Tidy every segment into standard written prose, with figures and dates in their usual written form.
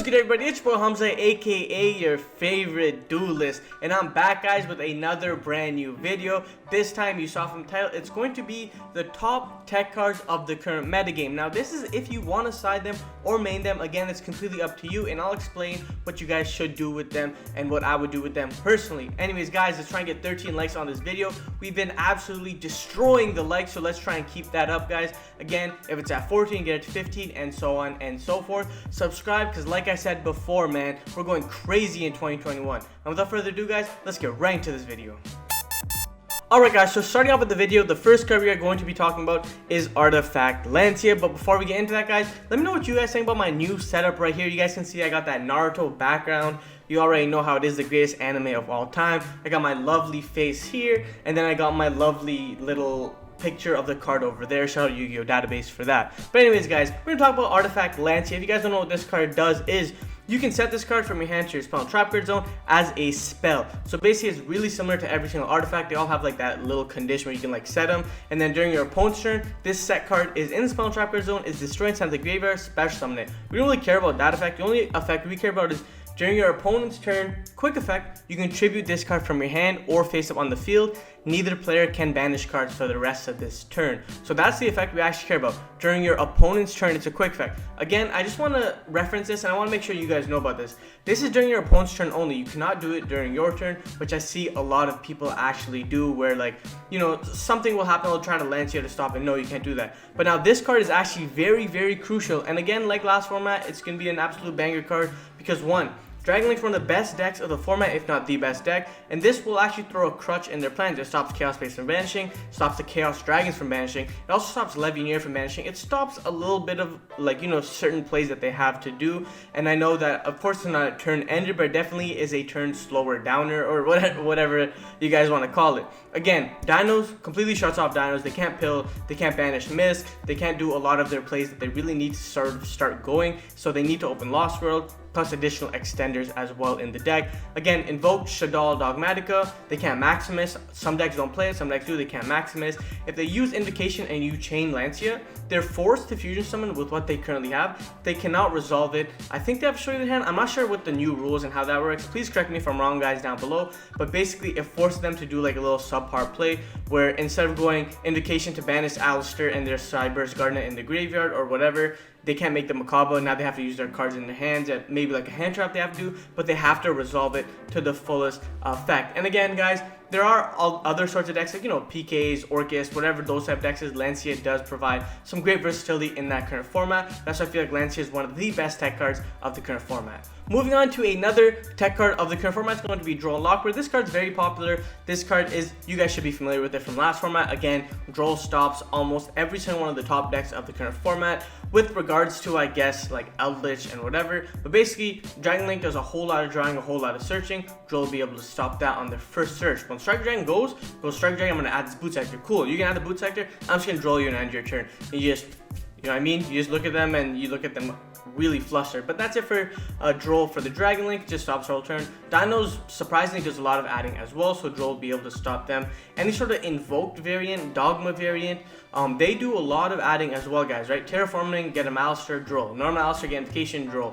Good everybody, it's your boy Hamza, aka your favorite duelist, and I'm back guys with another brand new video. This time you saw from the title, it's going to be the top tech cards of the current metagame. Now this is if you want to side them or main them. Again, it's completely up to you, and I'll explain what you guys should do with them and what I would do with them personally. Anyways guys, let's try and get 13 likes on this video. We've been absolutely destroying the likes, so let's try and keep that up guys. Again, if it's at 14, get it to 15, and so on and so forth. Subscribe, because like I said before, man, we're going crazy in 2021. And without further ado guys, let's get right into this video. Alright guys, so starting off with the video, the first card we are going to be talking about is Artifact Lancia. But before we get into that guys, let me know what you guys think about my new setup right here. You guys can see I got that Naruto background. You already know how it is, the greatest anime of all time. I got my lovely face here, and then I got my lovely little picture of the card over there. Shout out Yu-Gi-Oh database for that. But anyways guys, we're gonna talk about Artifact Lancia. If you guys don't know what this card does, is you can set this card from your hand to your spell and trap card zone as a spell. So basically it's really similar to every single artifact. They all have like that little condition where you can like set them, and then during your opponent's turn, this set card is in the spell and trap card zone, is destroyed inside the graveyard, special summon it. We don't really care about that effect. The only effect we care about is during your opponent's turn, quick effect, you can tribute this card from your hand or face up on the field. Neither player can banish cards for the rest of this turn. So that's the effect we actually care about. During your opponent's turn, it's a quick effect. Again, I just want to reference this, and I want to make sure you guys know about this. This is during your opponent's turn only. You cannot do it during your turn, which I see a lot of people actually do, where like, you know, something will happen, they'll try to Lancia to stop it. No, you can't do that. But now this card is actually very, very crucial. And again, like last format, it's going to be an absolute banger card because one, Dragon Link's one of the best decks of the format, if not the best deck, and this will actually throw a crutch in their plans. It stops Chaos Base from banishing, stops the Chaos Dragons from banishing, it also stops Levianeer from banishing. It stops a little bit of, like, you know, certain plays that they have to do, and I know that, of course, it's not a turn ender, but it definitely is a turn slower downer, or whatever you guys want to call it. Again, Dinos, completely shuts off Dinos. They can't pill, they can't banish Mist, they can't do a lot of their plays that they really need to sort of start going, so they need to open Lost World, plus additional extenders as well in the deck. Again, Invoke, Shaddoll, Dogmatica, they can't Maximus. Some decks don't play it, some decks do, they can't Maximus. If they use Invocation and you chain Lancia, they're forced to fusion summon with what they currently have. They cannot resolve it. I think they have to show you the hand. I'm not sure what the new rules and how that works. Please correct me if I'm wrong guys down below. But basically it forces them to do like a little subpar play where instead of going Invocation to banish Alistair and their Cyber's Garnet in the graveyard or whatever, they can't make the Macabre. Now they have to use their cards in their hands, and maybe like a hand trap they have to do, but they have to resolve it to the fullest effect. And again guys, there are other sorts of decks like, you know, PKs, Orcus, whatever those type of decks is. Lancia does provide some great versatility in that current format. That's why I feel like Lancia is one of the best tech cards of the current format. Moving on to another tech card of the current format, is going to be Droll Lockbird. This card's very popular. This card is, you guys should be familiar with it from last format. Again, Droll stops almost every single one of the top decks of the current format with regards to, I guess, like Eldritch and whatever. But basically, Dragon Link does a whole lot of drawing, a whole lot of searching. Droll will be able to stop that on their first search. When Strike Dragon goes Strike Dragon, I'm going to add this boot sector. Cool, you can add the boot sector. I'm just going to Droll you and end your turn. And you just, you know what I mean? You just look at them and you look at them really flustered. But that's it for Droll for the Dragon Link. Just stops whole turn. Dinos surprisingly does a lot of adding as well, so Droll will be able to stop them. Any sort of invoked variant, Dogma variant, they do a lot of adding as well guys, right? Terraforming, get a Alistair, Droll. Normal Alistair, get Invocation, Droll.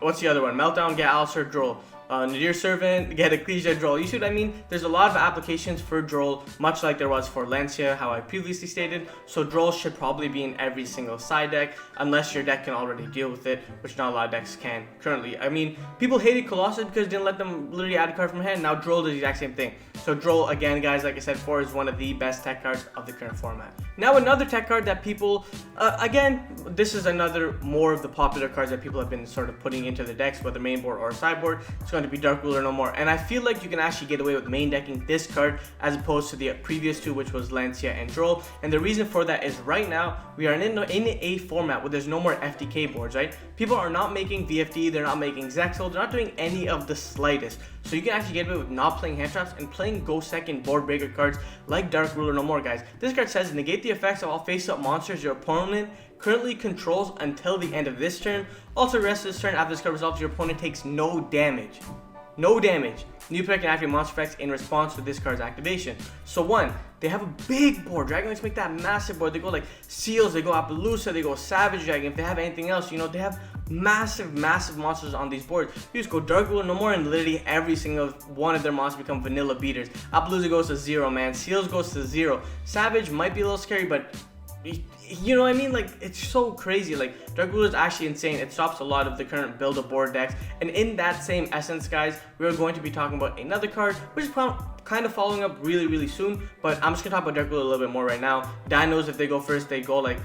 What's the other one? Meltdown, get Alistair, Droll. Nadir Servant, get Ecclesia, Droll. You see what I mean? There's a lot of applications for Droll, much like there was for Lancia, how I previously stated. So Droll should probably be in every single side deck, unless your deck can already deal with it, which not a lot of decks can currently. I mean, people hated Colossus because it didn't let them literally add a card from hand. Now Droll does the exact same thing. So Droll, again guys, like I said before, is one of the best tech cards of the current format. Now another tech card that people, again, this is another more of the popular cards that people have been sort of putting into the decks, whether main board or sideboard. It's going to be Dark Ruler no more, and I feel like you can actually get away with main decking this card as opposed to the previous two, which was Lancia and Droll. And the reason for that is right now we are in a format where there's no more FTK boards, right? People are not making VFD, they're not making Zexal, they're not doing any of the slightest. So you can actually get away with not playing hand traps and playing go second board breaker cards like Dark Ruler no more guys. This card says negate the effects of all face up monsters your opponent currently controls until the end of this turn. Also, the rest of this turn, after this card resolves, your opponent takes no damage. no damage. New player can activate monster effects in response to this card's activation. So one, they have a big board. Dragon Links make that massive board. They go like Seals, they go Appaloosa, they go Savage Dragon. If they have anything else, you know, they have massive monsters on these boards. You just go Dark Ruler no more, and literally every single one of their monsters become vanilla beaters. Appaloosa goes to 0, man. Seals goes to 0. Savage might be a little scary, but you know what I mean? Like, it's so crazy. Like, Dark Ruler is actually insane. It stops a lot of the current build of board decks. And in that same essence, guys, we're going to be talking about another card, which is kind of following up really soon. But I'm just gonna talk about Dark Ruler a little bit more right now. Dinos, if they go first, they go like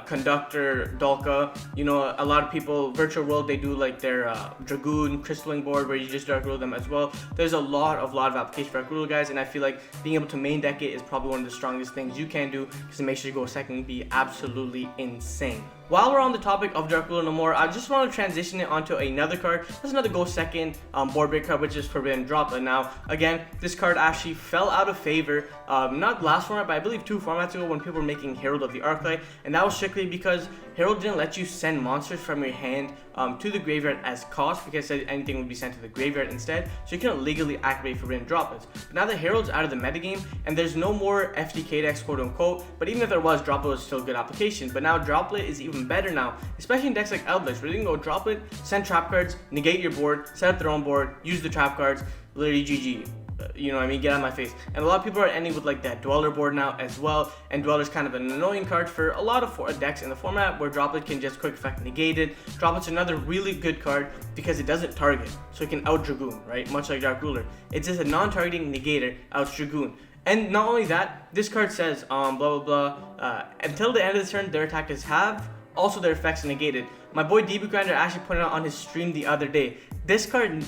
Conductor, Dolka. You know, a lot of people, Virtual World, they do like their Dragoon, Crystalline board where you just Dark Ruler them as well. There's a lot of application for Dark Ruler, guys, and I feel like being able to main deck it is probably one of the strongest things you can do, because it makes you go second and be absolutely insane. While we're on the topic of Dark Ruler no more, I just want to transition it onto another card. That's another go second board break card, which is Forbidden Droplet. Now, again, this card actually fell out of favor, not last format, but I believe 2 formats ago when people were making Herald of the Arclight, and that was strictly because Herald didn't let you send monsters from your hand to the graveyard as cost, because it said anything would be sent to the graveyard instead, so you couldn't legally activate Forbidden Droplets. But now that Herald's out of the metagame, and there's no more FTK decks, quote unquote, but even if there was, Droplet was still a good application. But now Droplet is even better now, especially in decks like Eldritch, where you can go Droplet, send trap cards, negate your board, set up their own board, use the trap cards, literally GG. You know what I mean? Get out of my face. And a lot of people are ending with like that Dweller board now as well. And Dweller's kind of an annoying card for a lot of decks in the format, where Droplet can just quick effect negate it. Droplet's another really good card because it doesn't target, so it can out Dragoon, right? Much like Dark Ruler. It's just a non-targeting negator, out Dragoon. And not only that, this card says blah blah blah. Until the end of the turn, their attack is halved. Also, their effects are negated. My boy DB Grinder actually put it out on his stream the other day. This card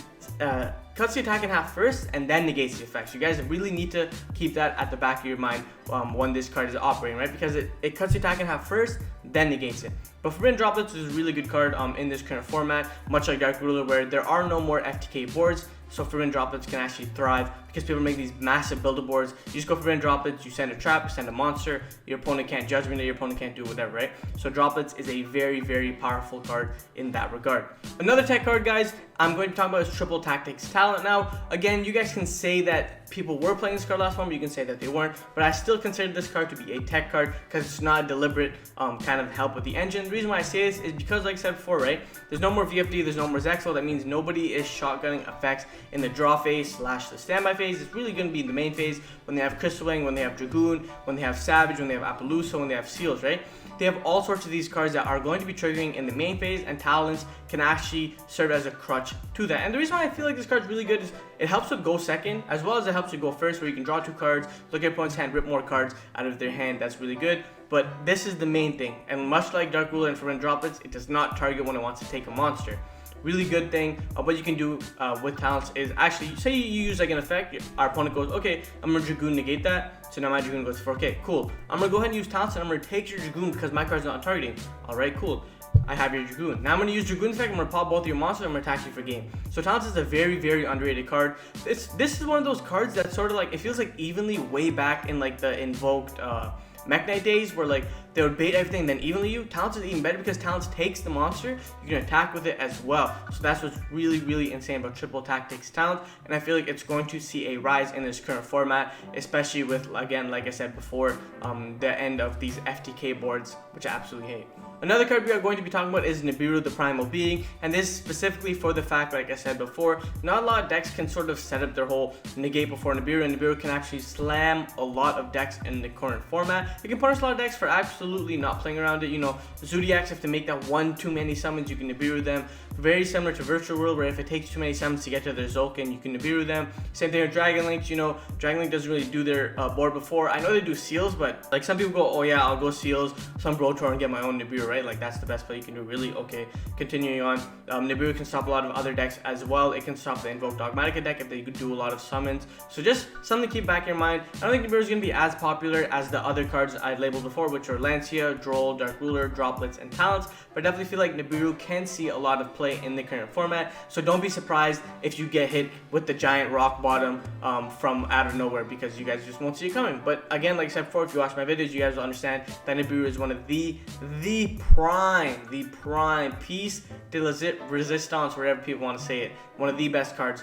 cuts the attack in half first and then negates the effects. You guys really need to keep that at the back of your mind when this card is operating, right? Because it cuts the attack in half first, then negates it. But Forbidden Droplets is a really good card in this current format, much like Dark Ruler, where there are no more FTK boards. So Forbidden Droplets can actually thrive because people make these massive builder boards. You just go Forbidden Droplets, you send a trap, you send a monster, your opponent can't judgment it, your opponent can't do whatever, right? So Droplets is a very powerful card in that regard. Another tech card, guys, I'm going to talk about is Triple Tactics Talent. Now, again, you guys can say that people were playing this card last time, you can say that they weren't, but I still consider this card to be a tech card because it's not a deliberate kind of help with the engine. The reason why I say this is because, like I said before, right, there's no more VFD, there's no more Zexal. That means nobody is shotgunning effects in the draw phase / the standby phase. It's really going to be in the main phase when they have Crystalline, when they have Dragoon, when they have Savage, when they have Appaloosa, when they have Seals, right? They have all sorts of these cards that are going to be triggering in the main phase, and Talents can actually serve as a crutch to that. And the reason why I feel like this card's really good is it helps with go second, as well as it helps you go first, where you can draw 2 cards, look at your opponent's hand, rip more cards out of their hand. That's really good. But this is the main thing, and much like Dark Ruler and Forbidden Droplets, it does not target when it wants to take a monster. Really good thing. What you can do with Talents is actually, say you use like an effect, our opponent goes, okay, I'm gonna Dragoon negate that, so now my Dragoon goes for, okay, cool. I'm gonna go ahead and use Talents, and I'm gonna take your Dragoon because my card's not targeting. Alright, cool. I have your Dragoon. Now I'm gonna use Dragoon effect, I'm gonna pop both of your monsters, I'm gonna attack you for game. So Talents is a very underrated card. This is one of those cards that sort of like, it feels like evenly way back in like the invoked Mech Knight days, where like they would bait everything, then evenly you. Talents is even better because Talents takes the monster, you can attack with it as well. So that's what's really insane about Triple Tactics Talent, and I feel like it's going to see a rise in this current format, especially with, again, like I said before, the end of these FTK boards, which I absolutely hate. Another card we are going to be talking about is Niburu, the Primal Being, and this is specifically for the fact, like I said before, not a lot of decks can sort of set up their whole negate before Niburu, and Niburu can actually slam a lot of decks in the current format. You can punish a lot of decks for absolutely not playing around it. You know, Zodiacs have to make that one too many summons, you can Niburu them. Very similar to Virtual World, where if it takes too many summons to get to their Zolkin, you can Niburu them. Same thing with Dragon Links. You know, Dragon Link doesn't really do their board before. I know they do Seals, but like some people go, oh yeah, I'll go Seals, some Brotor, and get my own Niburu, right? Like that's the best play you can do, really. Okay, continuing on, Niburu can stop a lot of other decks as well. It can stop the Invoke Dogmatica deck if they do a lot of summons. So just something to keep back in your mind. I don't think Niburu is going to be as popular as the other cards I labeled before, which are Lancia, Droll, Dark Ruler, Droplets, and Talents, but I definitely feel like Niburu can see a lot of play in the current format. So don't be surprised if you get hit with the giant rock bottom from out of nowhere, because you guys just won't see it coming. But again, like I said before, if you watch my videos, you guys will understand that Niburu is one of the prime piece de resistance, whatever people want to say it, one of the best cards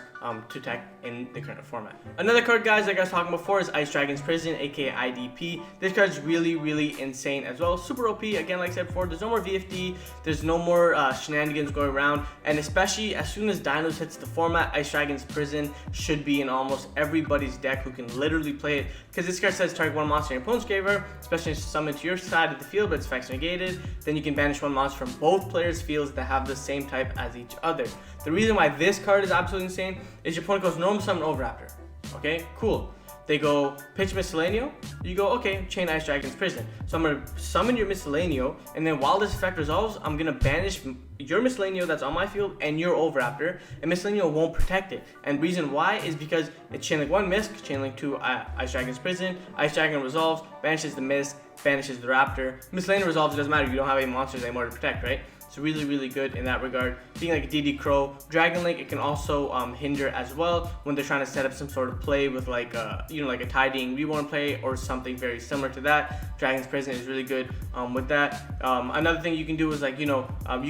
to tech in the current format. Another card, guys, like I was talking before, is Ice Dragon's Prison, aka IDP. This card is really insane as well. Super OP, again, like I said before, there's no more VFD, there's no more shenanigans going around, and especially as soon as Dinos hits the format, Ice Dragon's Prison should be in almost everybody's deck who can literally play it, because this card says target one monster in your opponent's graveyard, especially summoned to your side of the field, but its effects negated. Then you can banish one monster from both players' fields that have the same type as each other. The reason why this card is absolutely insane is your opponent goes normal summon Overraptor. Okay, cool. They go pitch Miscellaneous, you go, okay, chain Ice Dragon's Prison. So I'm gonna summon your Miscellaneous, and then while this effect resolves, I'm gonna banish your Miscellaneous that's on my field and your Overraptor, and Miscellaneous won't protect it. And reason why is because it's chain link 1 Misc, chain link 2 Ice Dragon's Prison, Ice Dragon resolves, banishes the Misc, banishes the Raptor. Miscellaneous resolves, it doesn't matter, you don't have any monsters anymore to protect, right? So really good in that regard. Being like a DD Crow, Dragon Link, it can also hinder as well when they're trying to set up some sort of play with like like a Tidying Reborn play or something very similar to that. Dragon's Prison is really good with that. Another thing you can do is like, you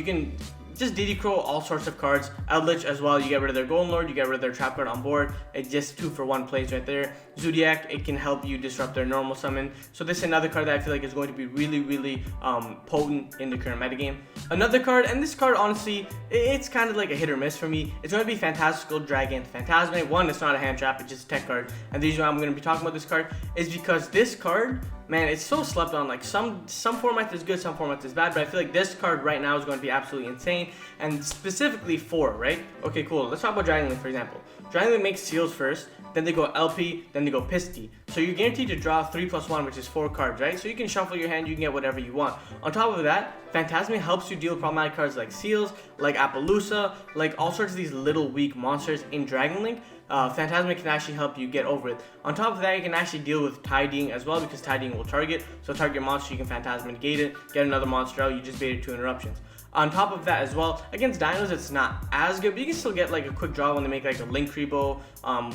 can just DD Crow all sorts of cards. Eldritch as well, you get rid of their Golden Lord, you get rid of their trap card on board. It's just 2-for-1 plays right there. Zodiac, it can help you disrupt their normal summon. So this is another card that I feel like is going to be really potent in the current metagame. Another card, and this card honestly, it's kind of like a hit or miss for me. It's going to be Fantastical Dragon Fantasma. One, it's not a hand trap, it's just a tech card. And the reason why I'm going to be talking about this card is because this card, man, it's so slept on. Like some formats is good, some formats is bad, but I feel like this card right now is going to be absolutely insane, and specifically for, right? Okay, cool. Let's talk about Dragon Link, for example. Dragon Link makes seals first, then they go LP, then they go Pisty. So you're guaranteed to draw 3+1, which is 4 cards, right? So you can shuffle your hand, you can get whatever you want. On top of that, Fantasma helps you deal with problematic cards like Seals, like Appaloosa, like all sorts of these little weak monsters in Dragon Link. Fantasma can actually help you get over it. On top of that, you can actually deal with Tidying as well, because Tidying will target. So target your monster, you can Fantasma negate it, get another monster out, you just baited 2 interruptions. On top of that as well, against Dinos it's not as good, but you can still get like a quick draw when they make like a Link Rebo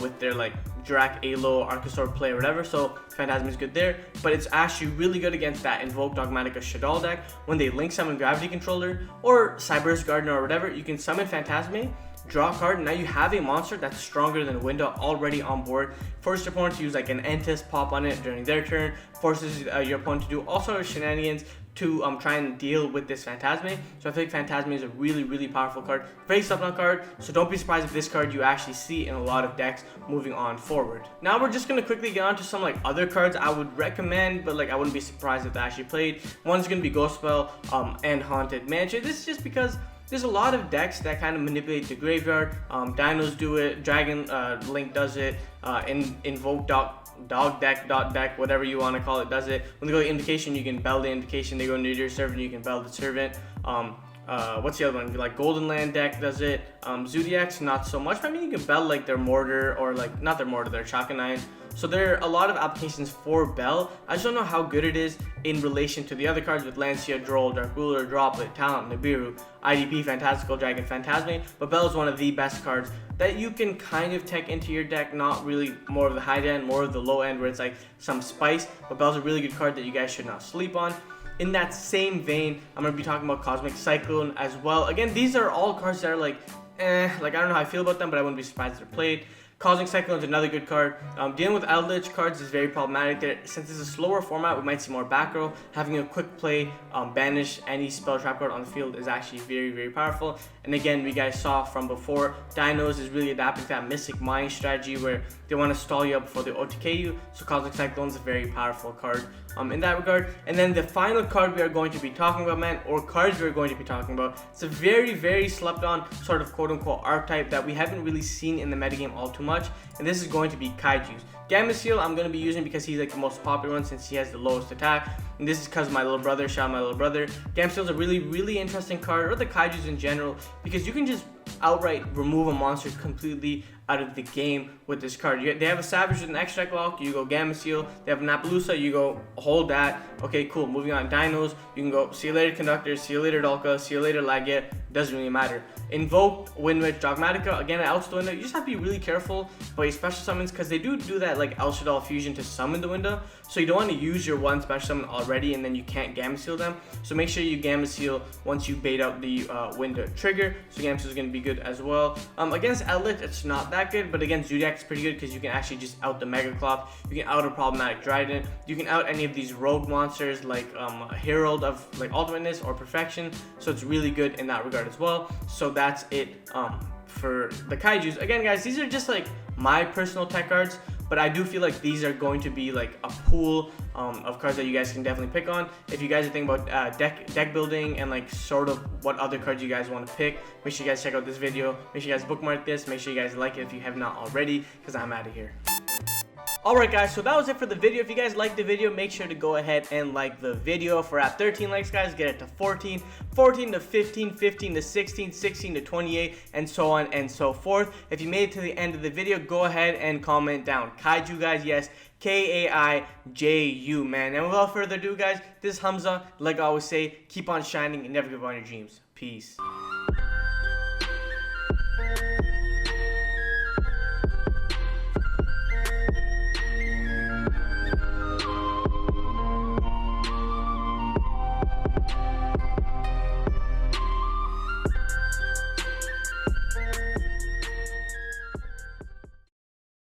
with their like Drak, Alo, Archosaur play or whatever, so Fantasma is good there. But it's actually really good against that Invoke Dogmatica Shaddoll deck. When they Link Summon Gravity Controller or Cyberse Gardener or whatever, you can summon Fantasma, draw a card, and now you have a monster that's stronger than Window already on board. Force your opponent to use like an Entis pop on it during their turn, forces your opponent to do all sorts of shenanigans to try and deal with this Fantasma. So I think Fantasma is a really powerful card, very slept on card, so don't be surprised if this card you actually see in a lot of decks moving on forward. Now we're just gonna quickly get on to some like other cards I would recommend, but like I wouldn't be surprised if they actually played. One's gonna be Ghostbell and Haunted Mansion. This is just because there's a lot of decks that kind of manipulate the graveyard. Dinos do it, Dragon Link does it, Invoke Dog deck, whatever you want to call it, does it. When they go to Invocation, you can bell the Invocation. They go into your Servant, you can bell the Servant. What's the other one? Like Golden Land deck does it. Zodiac's not so much. I mean, you can bell like their Mortar, or like not their Mortar, their Chakanine. So there are a lot of applications for Bell. I just don't know how good it is in relation to the other cards with Lancia, Droll, Dark Ruler, Droplet, Talent, Nibiru, IDP, Fantastical Dragon, Fantasma. But Bell is one of the best cards that you can kind of tech into your deck, not really more of the high end, more of the low end where it's like some spice. But Bell's a really good card that you guys should not sleep on. In that same vein, I'm going to be talking about Cosmic Cyclone as well. Again, these are all cards that are like I don't know how I feel about them, but I wouldn't be surprised if they're played. Cosmic Cyclone is another good card. Dealing with Eldritch cards is very problematic there. Since it's a slower format, we might see more back row. Having a quick play, banish any spell trap card on the field is actually very powerful. And again, we guys saw from before, Dinos is really adapting to that Mystic Mind strategy where they want to stall you up before they OTK you. So Cosmic Cyclone is a very powerful card in that regard. And then the final card we are going to be talking about, man, or cards we're going to be talking about, it's a very slept on sort of quote unquote archetype that we haven't really seen in the metagame all too much, and this is going to be Kaijus. Gamma Seal I'm going to be using because he's like the most popular one since he has the lowest attack, and this is because my little brother, shout out my little brother. Gamma Seal is a really interesting card, or the Kaijus in general, because you can just outright remove a monster completely out of the game with this card. They have a Savage with an extra deck lock, you go Gamma Seal. They have a Napaloosa, you go hold that. Okay, cool. Moving on, Dinos, you can go see you later Conductor, see you later Dalka, see you later Lagia. Doesn't really matter. Invoke, Windwitch, Dogmatica, again outs the window. You just have to be really careful by your special summons because they do that like El Shaddai fusion to summon the window. So you don't want to use your one special summon already and then you can't Gamma Seal them. So make sure you Gamma Seal once you bait out the window trigger. So Gamma Seal is going to be good as well. Against Outlet, it's not that good, but against Zodiac, it's pretty good because you can actually just out the Mega Cloth. You can out a problematic Dryden. You can out any of these rogue monsters like Herald of like Ultimateness or Perfection. So it's really good in that regard as well. So that's it for the Kaijus. Again, guys, these are just like my personal tech cards, but I do feel like these are going to be like a pool of cards that you guys can definitely pick on. If you guys are thinking about deck building and like sort of what other cards you guys want to pick, make sure you guys check out this video. Make sure you guys bookmark this. Make sure you guys like it if you have not already, because I'm out of here. Alright guys, so that was it for the video. If you guys liked the video, make sure to go ahead and like the video. If we're at 13 likes, guys, get it to 14, 14 to 15, 15 to 16, 16 to 28, and so on and so forth. If you made it to the end of the video, go ahead and comment down Kaiju, guys. Yes, Kaiju, man. And without further ado, guys, this is Hamza. Like I always say, keep on shining and never give up on your dreams. Peace.